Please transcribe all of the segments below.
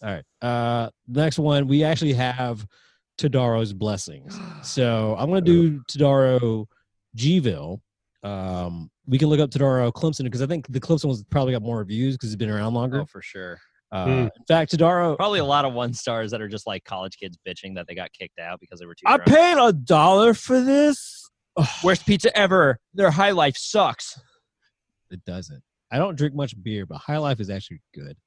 All right. Next one, we actually have Todaro's blessings. So I'm going to do Todaro Gville. We can look up Todaro Clemson because I think the Clemson was probably got more reviews because it's been around longer. Oh, for sure. In fact, Todaro probably a lot of 1-stars that are just like college kids bitching that they got kicked out because they were too I drunk. paid $1 for this. Worst pizza ever. Their High Life sucks. It doesn't. I don't drink much beer, but High Life is actually good.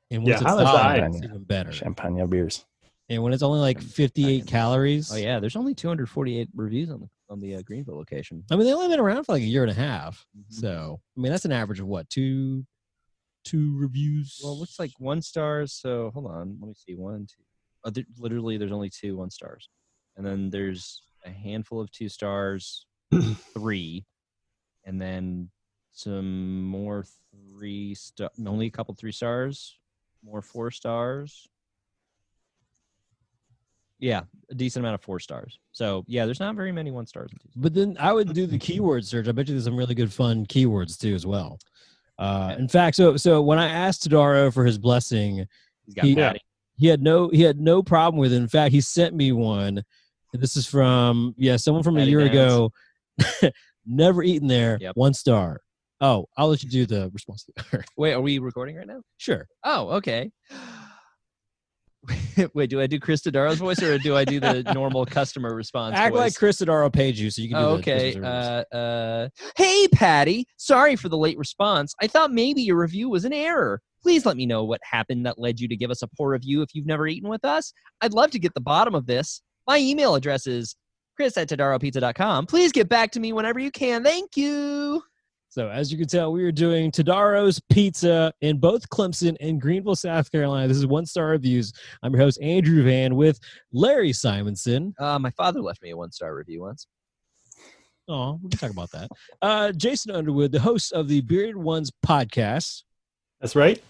And when Yeah, it's High Life's $1, alright. it's even better. Champagne beers. And when it's only like 58 calories. Oh yeah, there's only 248 reviews on the Greenville location. I mean, they only been around for like a year and a half. So I mean, that's an average of what, two reviews. Well, it looks like 1-stars. So hold on, let me see. 1, 2. Oh, literally, there's only 2 1-stars, and then there's a handful of 2-stars, 3, and then some more 3-star. Only a couple 3-stars, more 4-stars. Yeah, a decent amount of 4-stars. So yeah, there's not very many 1-stars. But then I would do the keyword search. I bet you there's some really good fun keywords too as well. In fact, so when I asked Todaro for his blessing, he had no problem with it. In fact, he sent me one. This is from someone from Patty a year Vance. ago. Never eaten there. Yep. 1 star. Oh, I'll let you do the response. Wait, are we recording right now? Sure. Oh, okay. Wait, do I do Chris Todaro's voice or do I do the normal customer response Act voice? like Chris Todaro paid you, so you can do okay. the Hey, Patty. Sorry for the late response. I thought maybe your review was an error. Please let me know what happened that led you to give us a poor review if you've never eaten with us. I'd love to get the bottom of this. My email address is chris@todaropizza.com. Please get back to me whenever you can. Thank you. So as you can tell, we are doing Todaro's Pizza in both Clemson and Greenville, South Carolina. This is 1-star reviews. I'm your host, Andrew Van, with Larry Simonson. My father left me a 1-star review once. Oh, we can talk about that. Jason Underwood, the host of the Bearded Ones podcast. That's right.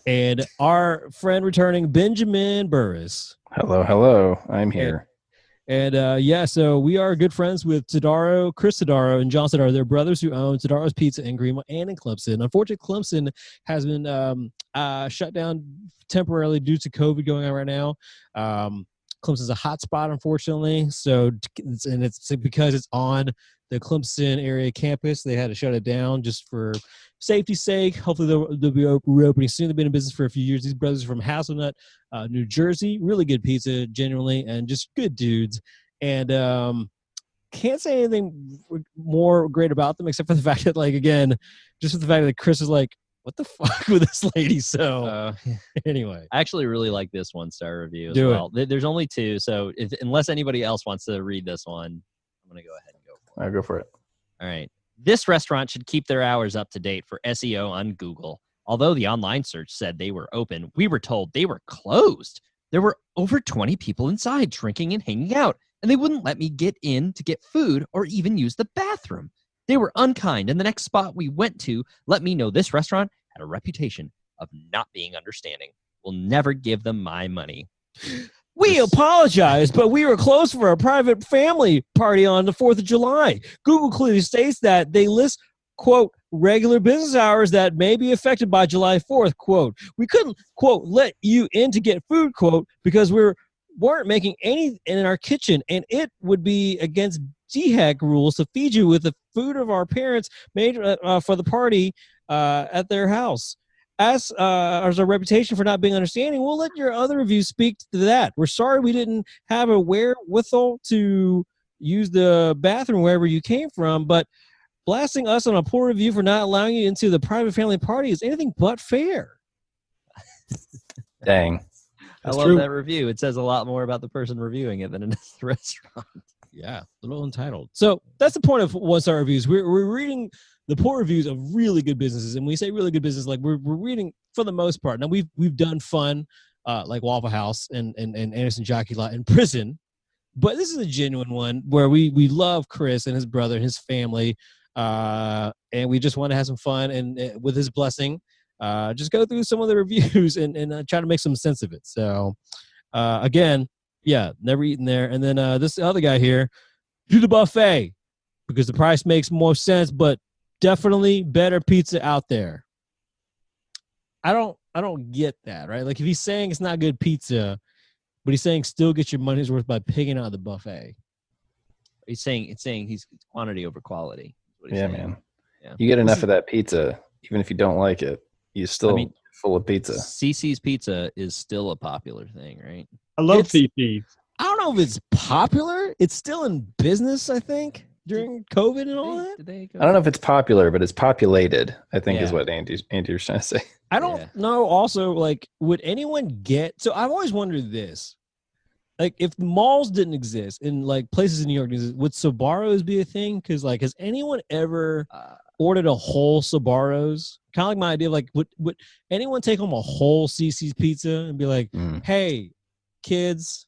And our friend returning, Benjamin Burris. Hello. I'm here. And so we are good friends with Todaro, Chris Todaro, and John Todaro. They're brothers who own Todaro's Pizza in Greenville and in Clemson. Unfortunately, Clemson has been shut down temporarily due to COVID going on right now. Clemson's a hot spot, unfortunately. So, and it's because it's on the Clemson area campus, they had to shut it down just for safety's sake. Hopefully they'll be reopening soon. They've been in business for a few years. These brothers are from Hazelnut, New Jersey. Really good pizza, genuinely, and just good dudes. And can't say anything more great about them except for the fact that, like, again, just for the fact that Chris is like, what the fuck with this lady? So anyway, I actually really like this 1-star review as Do well. There's only 2, so unless anybody else wants to read this one, I'm going to go ahead and go for it. I'll go for it. All right. This restaurant should keep their hours up to date for SEO on Google. Although the online search said they were open, we were told they were closed. There were over 20 people inside drinking and hanging out, and they wouldn't let me get in to get food or even use the bathroom. They were unkind, and the next spot we went to let me know this restaurant had a reputation of not being understanding. We'll never give them my money. We apologize, but we were closed for a private family party on the 4th of July. Google clearly states that they list, quote, regular business hours that may be affected by July 4th, quote. We couldn't, quote, let you in to get food, quote, because we weren't making any in our kitchen, and it would be against DHEC rules to feed you with the food of our parents made for the party at their house. As our reputation for not being understanding, we'll let your other reviews speak to that. We're sorry we didn't have a wherewithal to use the bathroom wherever you came from, but blasting us on a poor review for not allowing you into the private family party is anything but fair. Dang. I love that review. It says a lot more about the person reviewing it than it does the restaurant. Yeah, a little entitled. So that's the point of 1-star reviews. We're reading the poor reviews of really good businesses, and when we say really good business, like we're reading for the most part. Now we've done fun, like Waffle House and Anderson Jockey Lot in prison, but this is a genuine one where we love Chris and his brother and his family, and we just want to have some fun and with his blessing, just go through some of the reviews and try to make some sense of it. So again, yeah, never eaten there. And then this other guy here, do the buffet because the price makes more sense, but definitely better pizza out there. I don't don't get that, right? Like if he's saying it's not good pizza, but he's saying still get your money's worth by picking out the buffet. He's saying he's quantity over quality. What he's Yeah, saying. man. Yeah. You get enough of that pizza, even if you don't like it, you still full of pizza. CC's Pizza is still a popular thing, right? I love CC's. I don't know if it's popular. It's still in business, I think, during COVID and all that. I don't know if it's popular, but it's populated, I think is what Andy was trying to say. I don't know. Also, like, would anyone get? So I've always wondered this: like, if malls didn't exist in like places in New York, would Sbarro's be a thing? Because like, has anyone ever ordered a whole Sbarro's? Kind of like my idea of like, would anyone take home a whole CC's pizza and be like, hey, kids,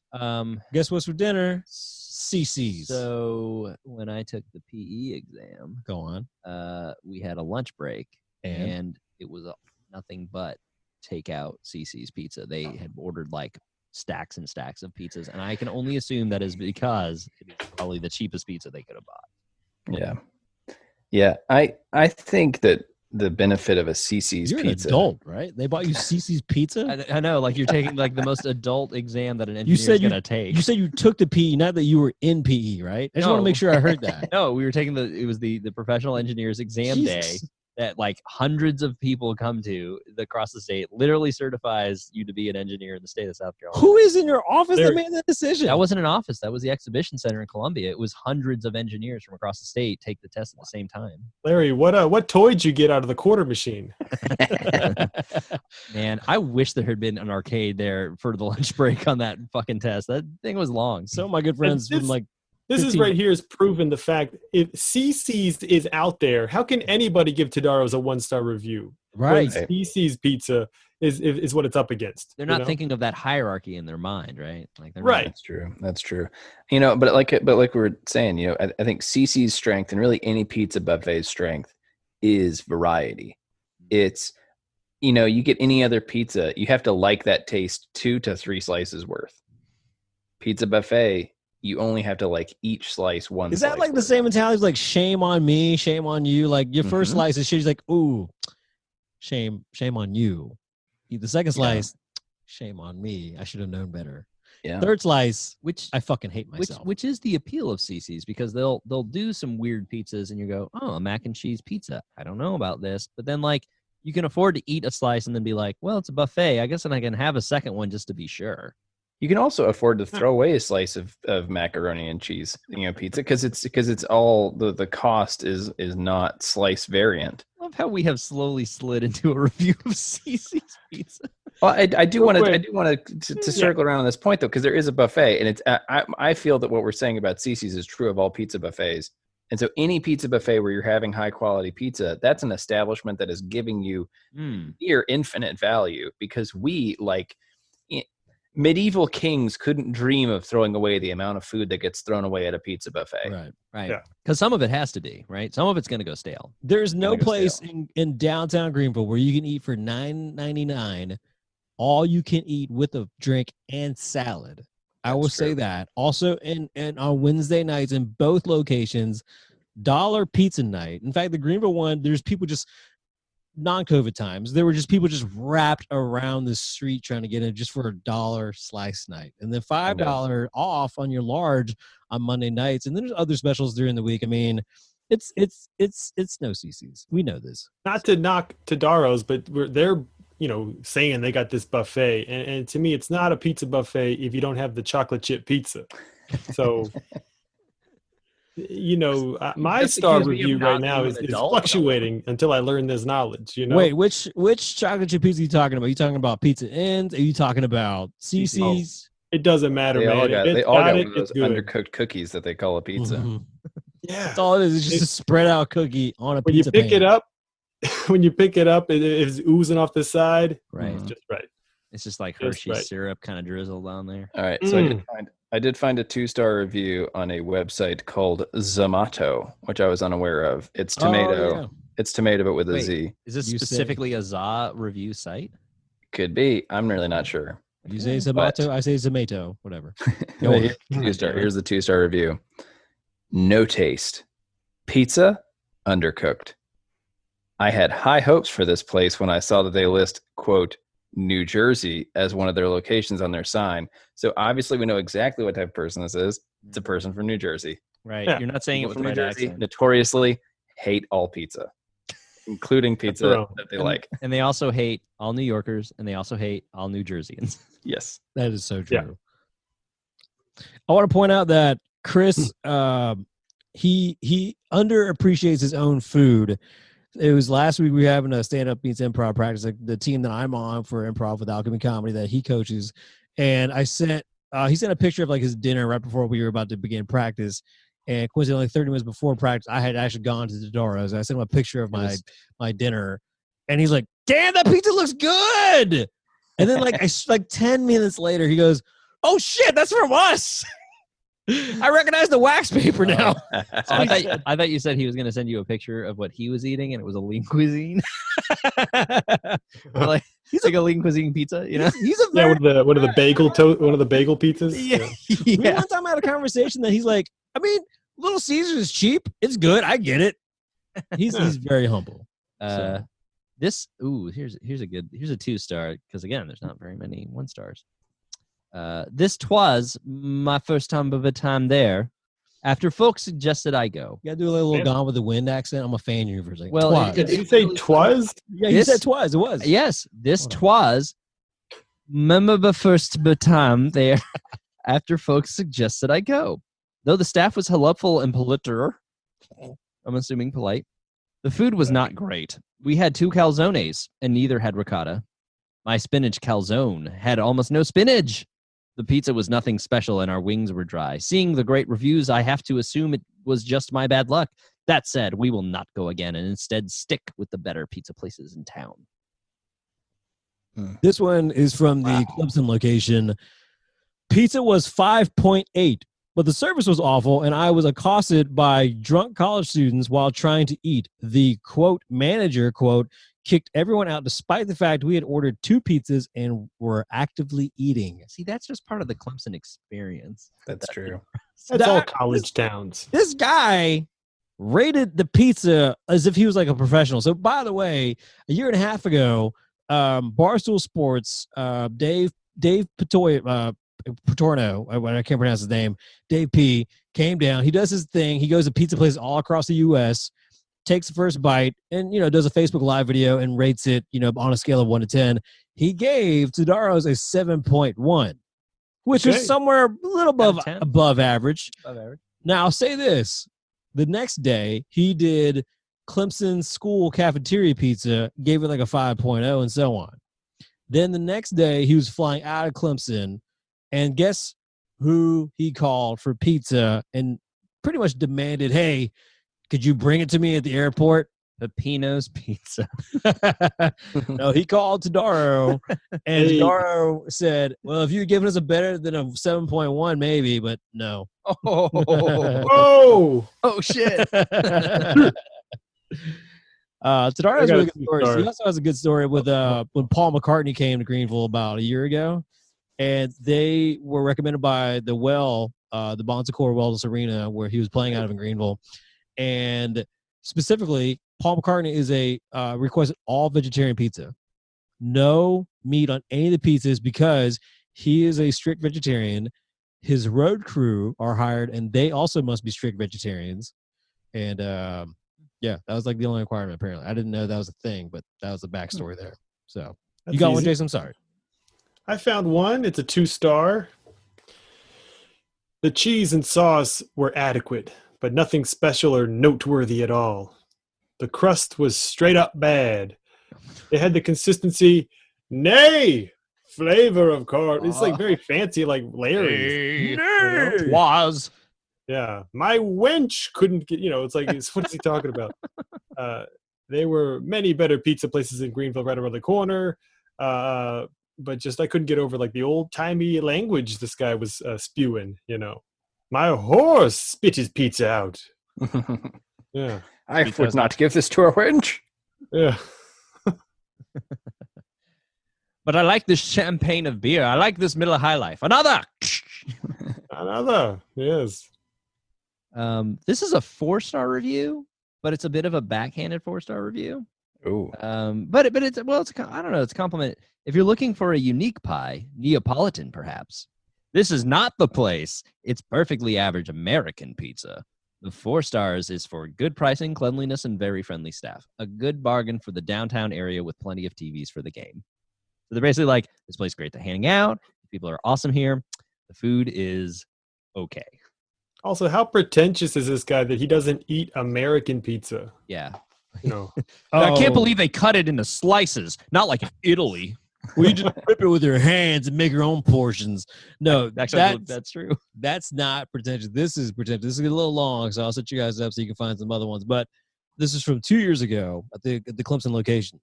guess what's for dinner? CC's. So when I took the PE exam, go on. We had a lunch break, and it was nothing but takeout CC's pizza. They had ordered like stacks and stacks of pizzas, and I can only assume that is because it is probably the cheapest pizza they could have bought. Yeah. I think that the benefit of a CC's You're pizza. An adult, right? They bought you CC's pizza. I know, like you're taking like the most adult exam that an engineer is gonna take. You said you took the PE, not that you were in PE, right? I just want to make sure I heard that. No, we were taking it was the professional engineers exam day that like hundreds of people come to across the state. Literally certifies you to be an engineer in the state of South Carolina. Who is in your office that made that decision? That wasn't an office. That was the exhibition center in Columbia. It was hundreds of engineers from across the state take the test at the same time. Larry, what toy did you get out of the quarter machine? Man, I wish there had been an arcade there for the lunch break on that fucking test. That thing was long. So my good friends from like this is right here is proven the fact if CC's is out there, how can anybody give Todaro's a 1-star review? Right. When CC's pizza is what it's up against. They're not thinking of that hierarchy in their mind, right? Like they're right. That's true. You know, but like we were saying, you know, I think CC's strength and really any pizza buffet's strength is variety. It's, you know, you get any other pizza, you have to like that taste 2 to 3 slices worth. Pizza buffet, you only have to like each slice one. Is that like the same mentality as like shame on me, shame on you? Like your first slice is she's like, ooh, shame on you. Eat the second slice, shame on me. I should have known better. Yeah. Third slice, which I fucking hate myself. Which is the appeal of CC's because they'll do some weird pizzas and you go, oh, a mac and cheese pizza. I don't know about this, but then like you can afford to eat a slice and then be like, well, it's a buffet. I guess then I can have a second one just to be sure. You can also afford to throw away a slice of macaroni and cheese, you know, pizza because it's all the cost is not slice variant. I love how we have slowly slid into a review of CC's pizza. Well, I do want to circle around on this point though, because there is a buffet, and it's I feel that what we're saying about CC's is true of all pizza buffets. And so any pizza buffet where you're having high quality pizza, that's an establishment that is giving you near infinite value because we like. Medieval kings couldn't dream of throwing away the amount of food that gets thrown away at a pizza buffet. Right. Because some of it has to be, right? Some of it's going to go stale. There's no place in downtown Greenville where you can eat for $9.99, all you can eat with a drink and salad. I will say that. Also, and on Wednesday nights in both locations, $1 pizza night. In fact, the Greenville one, there's people just non-COVID times, there were just people just wrapped around the street trying to get in just for a $1 slice night, and then $5 off on your large on Monday nights, and then there's other specials during the week. I mean, it's no CC's. We know this. Not to knock Todaro's, but they're saying they got this buffet, and to me, it's not a pizza buffet if you don't have the chocolate chip pizza. So. My star review right now is fluctuating until I learn this knowledge. Wait, which chocolate chip pizza are you talking about? Are you talking about Pizza Inn's? Are you talking about CC's? It doesn't matter, man. They all got those undercooked cookies that they call a pizza. Mm-hmm. Yeah, that's all it is. It's just a spread out cookie on a pizza. When you pick it up, it's oozing off the side. Right, just right. It's just like Hershey's syrup kind of drizzled on there. All right, so I did find a 2-star review on a website called Zomato, which I was unaware of. It's tomato. Oh, yeah. It's tomato, but with a Z. Is this specifically a ZA review site? Could be. I'm really not sure. You say Zomato, I say Zomato, whatever. Here's the 2-star review. No taste. Pizza, undercooked. I had high hopes for this place when I saw that they list, quote, New Jersey as one of their locations on their sign. So obviously we know exactly what type of person this is. It's a person from New Jersey. Right. Yeah. You're not saying it with the New right Jersey accent. notoriously hate all pizza, including pizza that they like. And they also hate all New Yorkers, and they also hate all New Jerseyans. Yes. That is so true. Yeah. I want to point out that Chris, he underappreciates his own food. It was last week we were having a stand-up meets improv practice, like the team that I'm on for improv with Alchemy Comedy that he coaches. And I sent, he sent a picture of like his dinner right before we were about to begin practice. And coincidentally, 30 minutes before practice, I had actually gone to Todaro's. I sent him a picture of my dinner, and he's like, "Damn, that pizza looks good!" And then like 10 minutes later, he goes, "Oh shit, that's from us." I recognize the wax paper now. I thought you said he was going to send you a picture of what he was eating, and it was a lean cuisine. Like he's like a lean cuisine pizza, you know? He's a very one of the bagel pizzas. Yeah. One time I had a conversation that he's like, I mean, Little Caesars is cheap. It's good. I get it. He's very humble. Here's a 2-star because again, there's not very many 1-stars. This twas my first time of a time there. After folks suggested I go. You gotta do a little Gone with the Wind accent. I'm a fan of you for a second. Well, did you say twas? Yeah, you said twas. It was. Yes, this twas. Remember the first time there. After folks suggested I go. Though the staff was helpful and politer, I'm assuming polite, the food was not great. We had 2 calzones, and neither had ricotta. My spinach calzone had almost no spinach. The pizza was nothing special, and our wings were dry. Seeing the great reviews, I have to assume it was just my bad luck. That said, we will not go again, and instead stick with the better pizza places in town. This one is from the Clemson location. Pizza was 5.8. But the service was awful, and I was accosted by drunk college students while trying to eat. The, quote, manager, quote, kicked everyone out despite the fact we had ordered 2 pizzas and were actively eating. See, that's just part of the Clemson experience. That's true. That's all college towns. This guy rated the pizza as if he was like a professional. So, by the way, a year and a half ago, Barstool Sports, Dave Patorno, I can't pronounce his name, Dave P, came down. He does his thing. He goes to pizza places all across the U.S., takes the first bite, and, does a Facebook Live video and rates it, on a scale of 1 to 10. He gave Todaro's a 7.1, which is somewhere a little above average. Now, I'll say this. The next day, he did Clemson school cafeteria pizza, gave it like a 5.0, and so on. Then the next day, he was flying out of Clemson, and guess who he called for pizza and pretty much demanded, hey, could you bring it to me at the airport? Peppino's Pizza. No, he called Todaro, and Todaro said, well, if you're giving us a better than a 7.1, maybe, but no. Oh, shit. Todaro has a really good story. He also has a good story with when Paul McCartney came to Greenville about a year ago. And they were recommended by the Bon Secours Wellness Arena, where he was playing out of in Greenville. And specifically, Paul McCartney is requested all vegetarian pizza. No meat on any of the pizzas because he is a strict vegetarian. His road crew are hired, and they also must be strict vegetarians. And, that was like the only requirement, apparently. I didn't know that was a thing, but that was the backstory there. So, you got one, Jason? I'm sorry. I found one. It's a 2-star. The cheese and sauce were adequate, but nothing special or noteworthy at all. The crust was straight up bad. It had the consistency, nay, flavor of course. It's like very fancy, like Larry's. Was. Yeah. My wench couldn't get, it's like, what is he talking about? There were many better pizza places in Greenville right around the corner. But just I couldn't get over like the old-timey language this guy was spewing, My horse spit his pizza out. Yeah. I would not give this to a wench. Yeah. But I like this champagne of beer. I like this Miller High Life. Another. Yes. This is a 4-star review, but it's a bit of a backhanded 4-star review. Ooh. But it's I don't know. It's a compliment. If you're looking for a unique pie, Neapolitan perhaps, this is not the place. It's perfectly average American pizza. The 4 stars is for good pricing, cleanliness, and very friendly staff. A good bargain for the downtown area with plenty of TVs for the game. So they're basically like, this place is great to hang out. People are awesome here. The food is okay. Also, how pretentious is this guy that he doesn't eat American pizza? Yeah. No. I can't believe they cut it into slices, not like in Italy. Well, you just rip it with your hands and make your own portions. No, Actually, that's true. That's not pretentious. This is pretentious. This is a little long, so I'll set you guys up so you can find some other ones. But this is from 2 years ago at the Clemson location.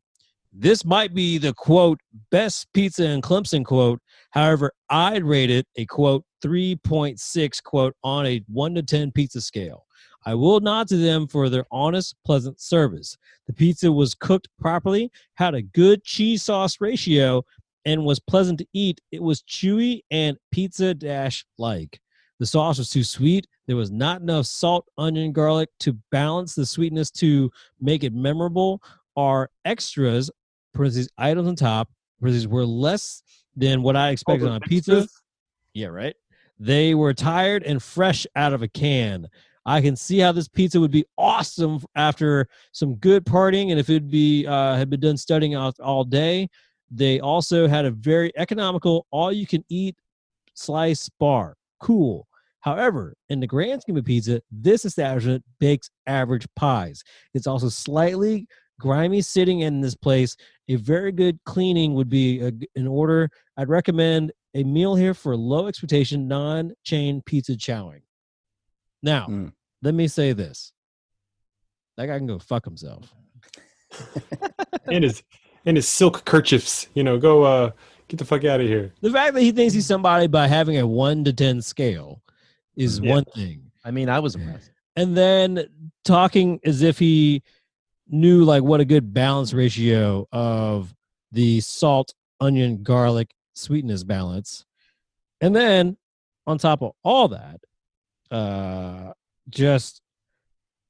This might be the, quote, best pizza in Clemson, quote. However, I'd rate it a, quote, 3.6, quote, on a 1 to 10 pizza scale. I will nod to them for their honest, pleasant service. The pizza was cooked properly, had a good cheese sauce ratio, and was pleasant to eat. It was chewy and pizza-like. The sauce was too sweet. There was not enough salt, onion, garlic to balance the sweetness to make it memorable. Our extras, parentheses, items on top, parentheses, were less than what I expected on a pizza. Yeah, right. They were tired and fresh out of a can. I can see how this pizza would be awesome after some good partying, and if it'd be had been done studying all day. They also had a very economical, all-you-can-eat slice bar. Cool. However, in the grand scheme of pizza, this establishment bakes average pies. It's also slightly grimy sitting in this place. A very good cleaning would be in order. I'd recommend a meal here for low expectation, non-chain pizza chowing. Now, let me say this. That guy can go fuck himself. and his silk kerchiefs. Go get the fuck out of here. The fact that he thinks he's somebody by having a 1 to 10 scale is one thing. I mean, I was impressed. And then talking as if he knew like what a good balance ratio of the salt, onion, garlic, sweetness balance. And then on top of all that, just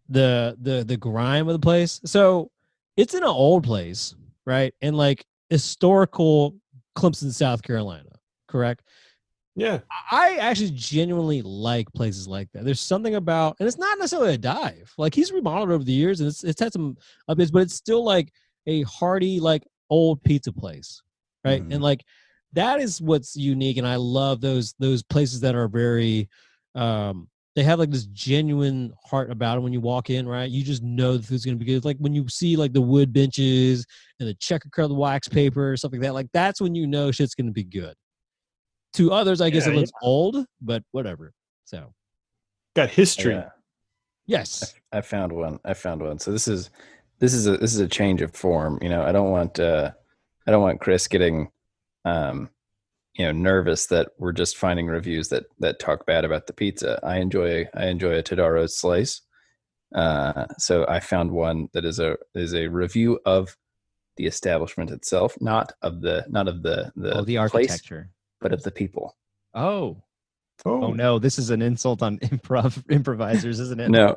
the grime of the place. So it's in an old place, right? In like historical Clemson, South Carolina, correct? Yeah. I actually genuinely like places like that. There's something about, and it's not necessarily a dive. Like he's remodeled over the years, and it's had some updates, but it's still like a hearty, like old pizza place, right? And like that is what's unique, and I love those places that are very. They have like this genuine heart about it when you walk in, right? You just know the food's gonna be good. It's like when you see like the wood benches and the checker colored wax paper or something like that. Like that's when you know shit's gonna be good. To others, I guess it looks old, but whatever. So, got history. Yeah. Yes, I found one. So this is a change of form. I don't want Chris getting, nervous that we're just finding reviews that talk bad about the pizza. I enjoy a Todaro slice. So I found one that is a review of the establishment itself, not of the the architecture. Place, but of the people. Oh no! This is an insult on improvisers, isn't it? No.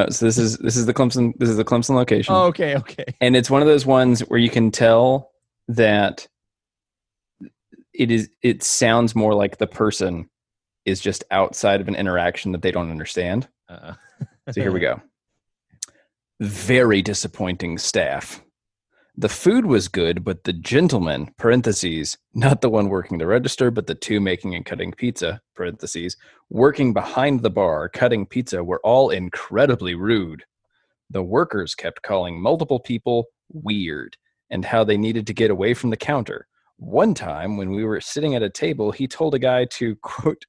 So this is the Clemson. This is the Clemson location. Oh, okay. And it's one of those ones where you can tell that it sounds more like the person is just outside of an interaction that they don't understand. So here we go. Very disappointing staff. The food was good, but the gentleman, parentheses, not the one working the register, but the two making and cutting pizza, parentheses, working behind the bar, cutting pizza, were all incredibly rude. The workers kept calling multiple people weird and how they needed to get away from the counter. One time when we were sitting at a table, he told a guy to, quote,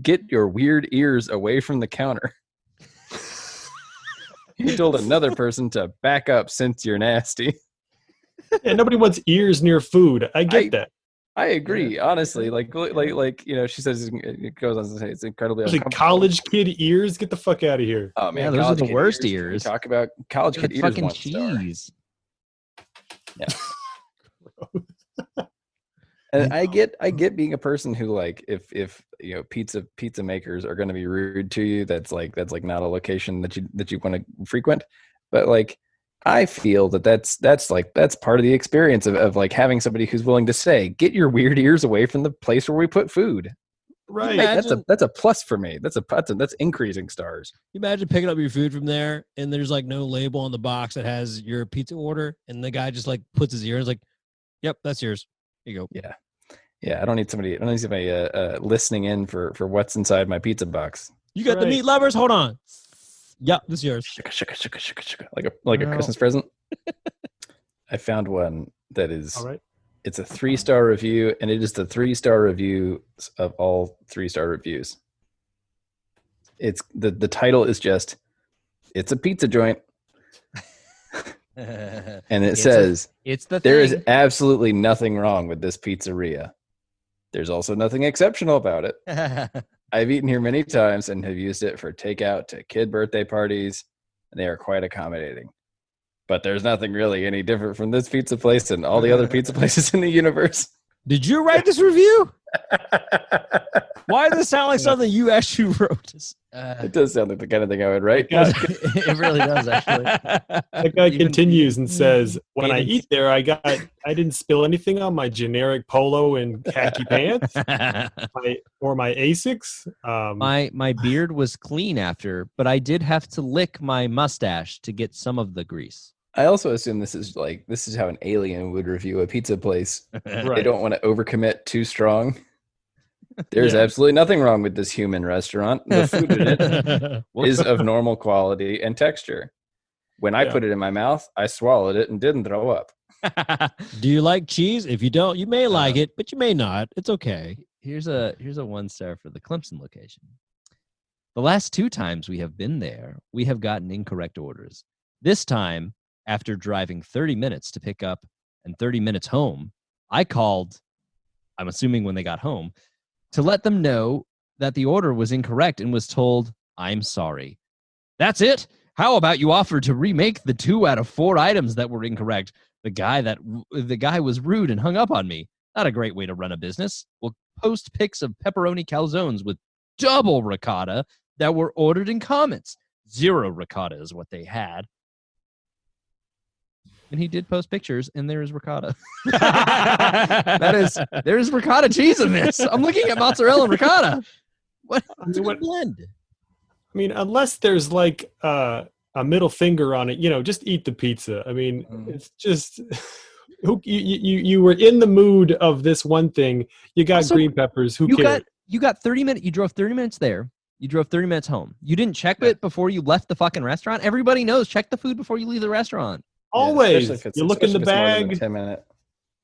get your weird ears away from the counter. He told another person to back up since you're nasty. Yeah, nobody wants ears near food. I get that. I agree, honestly. Like she says it goes on to say it's incredibly uncomfortable. College kid ears, get the fuck out of here. Oh man, yeah, those are the worst ears. Talk about college kid ears. Fucking cheese. Yeah. And I get being a person who like if pizza makers are going to be rude to you, that's like not a location that you want to frequent. But like I feel that's part of the experience of like having somebody who's willing to say, get your weird ears away from the place where we put food. Right. That's a plus for me. That's increasing stars. You imagine picking up your food from there and there's like no label on the box that has your pizza order, and the guy just like puts his ear and is like, "Yep, that's yours. Here you go." Yeah. I don't need somebody listening in for what's inside my pizza box. You got the meat lovers. Hold on. Yep, this is yours. Shika, like a Christmas present. I found one that is. All right. It's a 3-star review, and it is the 3-star review of all 3-star reviews. It's the title is just, it's a pizza joint. And it says, there is absolutely nothing wrong with this pizzeria. There's also nothing exceptional about it. I've eaten here many times and have used it for takeout to kid birthday parties, and they are quite accommodating. But there's nothing really any different from this pizza place and all the other pizza places in the universe. Did you write this review? Why does it sound like something you actually wrote? It does sound like the kind of thing I would write. It really does, actually. That guy continues and says, when I eat there, I didn't spill anything on my generic polo and khaki pants or my Asics. My beard was clean after, but I did have to lick my mustache to get some of the grease. I also assume this is how an alien would review a pizza place. Right. They don't want to overcommit too strong. There's absolutely nothing wrong with this human restaurant. The food in it is of normal quality and texture. When I put it in my mouth, I swallowed it and didn't throw up. Do you like cheese? If you don't, you may like it, but you may not. It's okay. Here's a 1-star for the Clemson location. The last 2 times we have been there, we have gotten incorrect orders. This time, after driving 30 minutes to pick up and 30 minutes home, I called, I'm assuming when they got home, to let them know that the order was incorrect and was told, I'm sorry. That's it? How about you offer to remake the 2 out of 4 items that were incorrect? The guy was rude and hung up on me. Not a great way to run a business. We'll post pics of pepperoni calzones with double ricotta that were ordered in comments. 0 ricotta is what they had. And he did post pictures, and there is ricotta. There is ricotta cheese in this. I'm looking at mozzarella and ricotta. What? It's a good blend. I mean, unless there's like a middle finger on it, just eat the pizza. I mean, it's just you were in the mood of this one thing. You got also, green peppers. Who cares? You got 30 minutes. You drove 30 minutes there. You drove 30 minutes home. You didn't check it before you left the fucking restaurant. Everybody knows. Check the food before you leave the restaurant. Always. You look in the bag. 10 minute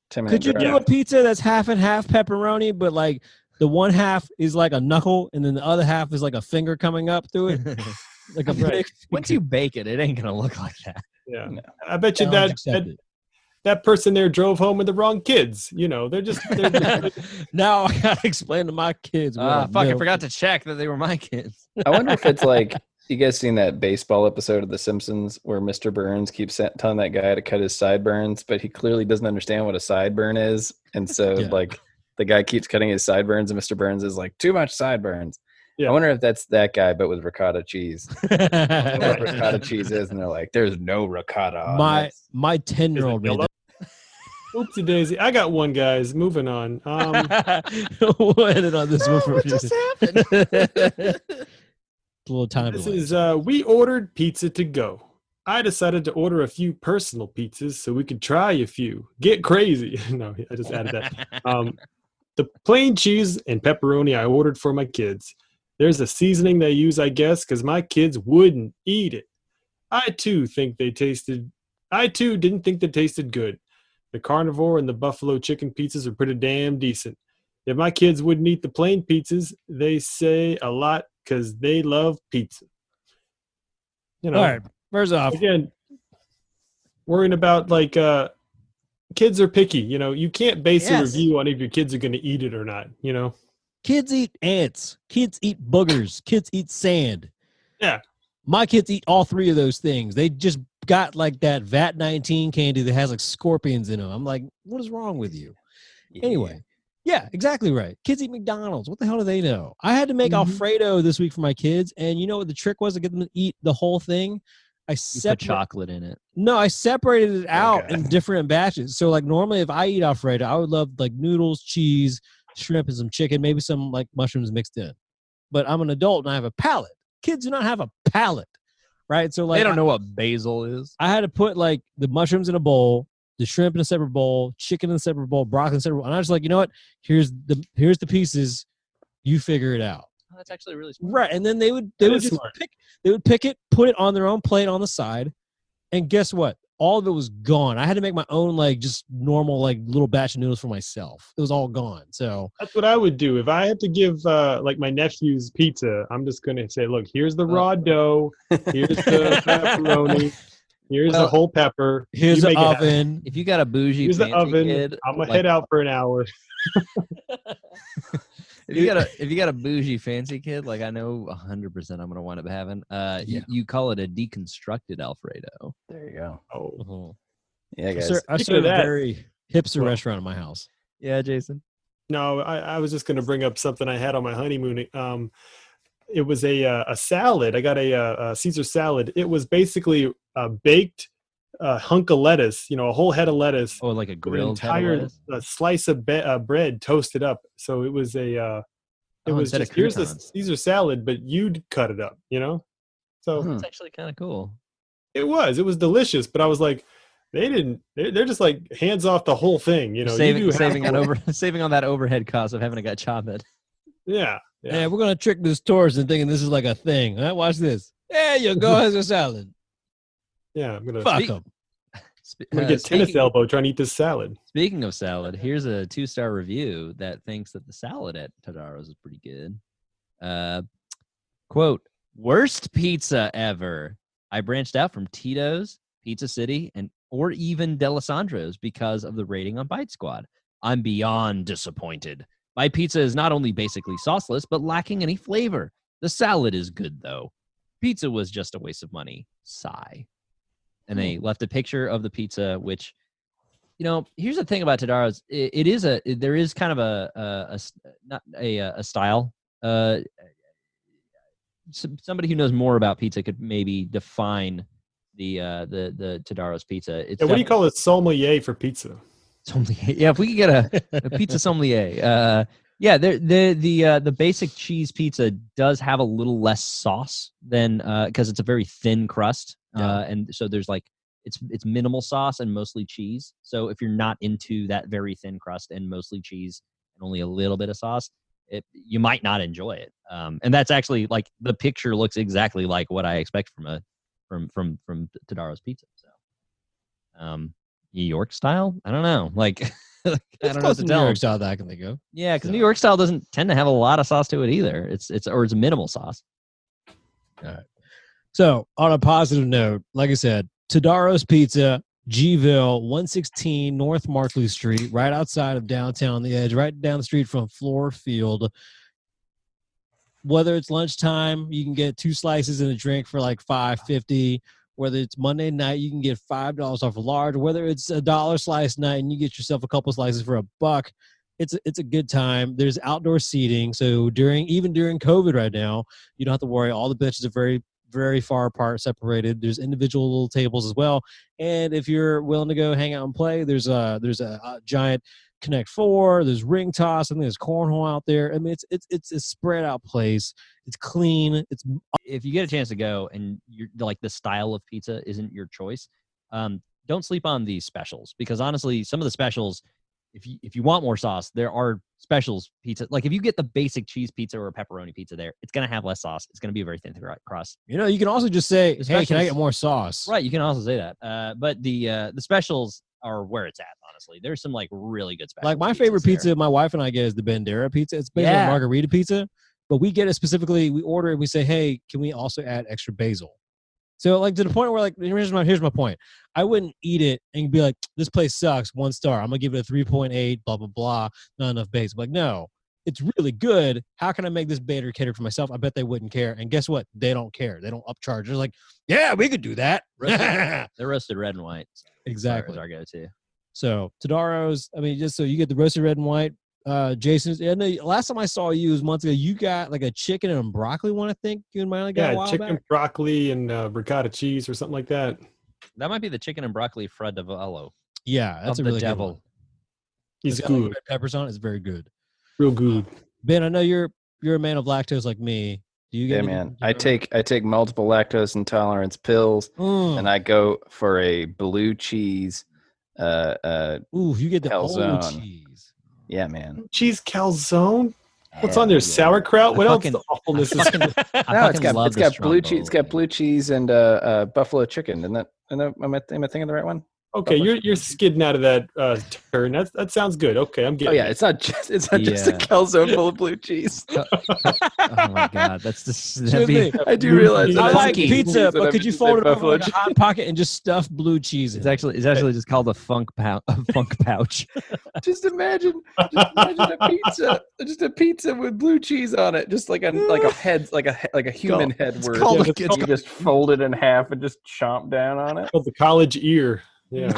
Could you do a pizza that's half and half pepperoni, but like the one half is like a knuckle and then the other half is like a finger coming up through it? Like a Once you bake it, it ain't going to look like that. Yeah. No. I bet you that person there drove home with the wrong kids. They're just now I got to explain to my kids. I forgot to check that they were my kids. I wonder if it's like, you guys seen that baseball episode of The Simpsons where Mr. Burns keeps telling that guy to cut his sideburns, but he clearly doesn't understand what a sideburn is. And so like the guy keeps cutting his sideburns and Mr. Burns is like, too much sideburns. Yeah. I wonder if that's that guy, but with ricotta cheese. What ricotta cheese is, and they're like, there's no ricotta on my 10-year-old made that. Oopsie daisy. I got one, guys. Moving on. We'll end it on this one. What just happened? A little time. This is we ordered pizza to go. I decided to order a few personal pizzas so we could try a few. Get crazy. No, I just added that. The plain cheese and pepperoni I ordered for my kids. There's a seasoning they use, I guess, because my kids wouldn't eat it. I too didn't think they tasted good. The carnivore and the buffalo chicken pizzas are pretty damn decent. If my kids wouldn't eat the plain pizzas, they say a lot because they love pizza. All right. First off, again, worrying about like kids are picky. You can't base a review on if your kids are going to eat it or not. Kids eat ants. Kids eat boogers. Kids eat sand. Yeah. My kids eat all 3 of those things. They just got like that VAT 19 candy that has like scorpions in them. I'm like, what is wrong with you? Yeah. Anyway. Yeah, exactly right. Kids eat McDonald's. What the hell do they know? I had to make Alfredo this week for my kids, and you know what the trick was to get them to eat the whole thing? You put chocolate in it. No, I separated it out in different batches. So like normally if I eat Alfredo, I would love like noodles, cheese, shrimp, and some chicken, maybe some like mushrooms mixed in. But I'm an adult and I have a palate. Kids do not have a palate, right? So like They don't know what basil is. I had to put like the mushrooms in a bowl, the shrimp in a separate bowl, chicken in a separate bowl, broccoli in a separate bowl. And I was like, you know what? Here's the pieces. You figure it out. Oh, that's actually really smart. Right. And then they would just pick it, put it on their own plate on the side. And guess what? All of it was gone. I had to make my own like just normal like little batch of noodles for myself. It was all gone. So that's what I would do if I had to give like my nephew's pizza. I'm just gonna say, look, here's the raw dough, here's the pepperoni, here's the whole pepper. Here's the oven. If you got a bougie, here's the oven. Kid, I'm gonna head out for an hour. If you got a bougie fancy kid, like I know 100% I'm gonna wind up having, you call it a deconstructed Alfredo. There you go. Oh, yeah, guys. I serve a very hipster restaurant in my house. Yeah, Jason. No, I was just gonna bring up something I had on my honeymoon. It was a salad. I got a Caesar salad. It was basically a baked hunk of lettuce, a whole head of lettuce. Oh, like a grilled entire slice of bread toasted up. So it was it was just, here's the Caesar salad, but you'd cut it up, So it's actually kind of cool. It was delicious, but I was like, they're just like hands off the whole thing, saving on that overhead cost of having a guy chop it. Yeah. Yeah, we're gonna trick this tourist and thinking this is like a thing. Right? Watch this. There you go, has a salad. Yeah, I'm gonna fuck him. I'm gonna get tennis elbow trying to eat this salad. Speaking of salad, here's a 2-star review that thinks that the salad at Todaro's is pretty good. Quote, worst pizza ever. I branched out from Tito's, Pizza City, or even D'Alessandro's because of the rating on Bite Squad. I'm beyond disappointed. My pizza is not only basically sauceless, but lacking any flavor. The salad is good, though. Pizza was just a waste of money. Sigh. And they left a picture of the pizza, which, here's the thing about Todaro's. There is kind of a style. Somebody who knows more about pizza could maybe define the Todaro's pizza. What do you call it? Sommelier for pizza. Sommelier. Yeah, if we could get a pizza sommelier. Yeah, the basic cheese pizza does have a little less sauce than because it's a very thin crust, and so there's like it's minimal sauce and mostly cheese. So if you're not into that very thin crust and mostly cheese and only a little bit of sauce, you might not enjoy it. And that's actually like the picture looks exactly like what I expect from Todaro's pizza. So, New York style? I don't know. Like. I don't know what to tell. New York style that I can think of. Yeah, because New York style doesn't tend to have a lot of sauce to it either. It's minimal sauce. All right. So on a positive note, like I said, Todaro's Pizza, Gville, 116 North Markley Street, right outside of downtown, the edge, right down the street from Floor Field. Whether it's lunchtime, you can get 2 slices and a drink for like $5.50. Whether it's Monday night, you can get $5 off a large. Whether it's $1 slice night and you get yourself a couple slices for $1, it's a good time. There's outdoor seating, so even during COVID right now, you don't have to worry. All the benches are very, very far apart, separated. There's individual little tables as well. And if you're willing to go hang out and play, there's a giant Connect 4. There's ring toss. I think there's cornhole out there. I mean, it's a spread out place. It's clean. If you get a chance to go and you're like the style of pizza isn't your choice, don't sleep on these specials, because honestly, some of the specials, if you want more sauce, there are specials pizza. Like if you get the basic cheese pizza or a pepperoni pizza there, it's gonna have less sauce. It's gonna be a very thin crust. You can also just say, "Hey, can I get more sauce?" Right. You can also say that. But the specials are where it's at. Honestly, there's some like really good specials. Like my favorite pizza, my wife and I get is the Bandera pizza. It's basically a margarita pizza, but we get it specifically. We order it. We say, "Hey, can we also add extra basil?" So like to the point where like here's my point. I wouldn't eat it and be like, "This place sucks, 1 star. I'm gonna give it a 3.8. Blah blah blah. Not enough basil." Like no, it's really good. How can I make this better catered for myself? I bet they wouldn't care. And guess what? They don't care. They don't upcharge. They're like, "Yeah, we could do that." They're roasted red and white. Exactly. Our go-to. So Todaro's, I mean, just so you get the roasted red and white, Jason, and the last time I saw you was months ago. You got like a chicken and broccoli one, I think. You and Miley got a while chicken, back. broccoli, and ricotta cheese or something like that. That might be the chicken and broccoli Fredivello. Yeah, that's of a really the good devil. one. He's It's got, like, good. red peppers on it. It's very good. Real good. Ben, I know you're a man of lactose like me. Do you get Yeah, man. I take multiple lactose intolerance pills, and I go for a blue cheese. Ooh, you get the whole calzone. cheese. Yeah, man. Cheese calzone. What's Hell on there? yeah. Sauerkraut. What else? fucking- The awfulness I is. fucking, No, it's got love the blue cheese. It's got Strombo. blue cheese and buffalo chicken. Am I thinking the right one? Okay, you're skidding out of that turn. That sounds good. Okay, I'm getting. Oh yeah, it's not just a calzone full of blue cheese. Oh my god, that's just Excuse me. I do realize I that like funky. pizza, that I but could meant you to say fold it over buffalo like a hot pocket and just stuff blue cheese in It's it? actually just called a funk pouch. Just imagine a pizza with blue cheese on it, just like a human head word. called You just fold it in half and just chomp down on it. Called the college ear. Yeah.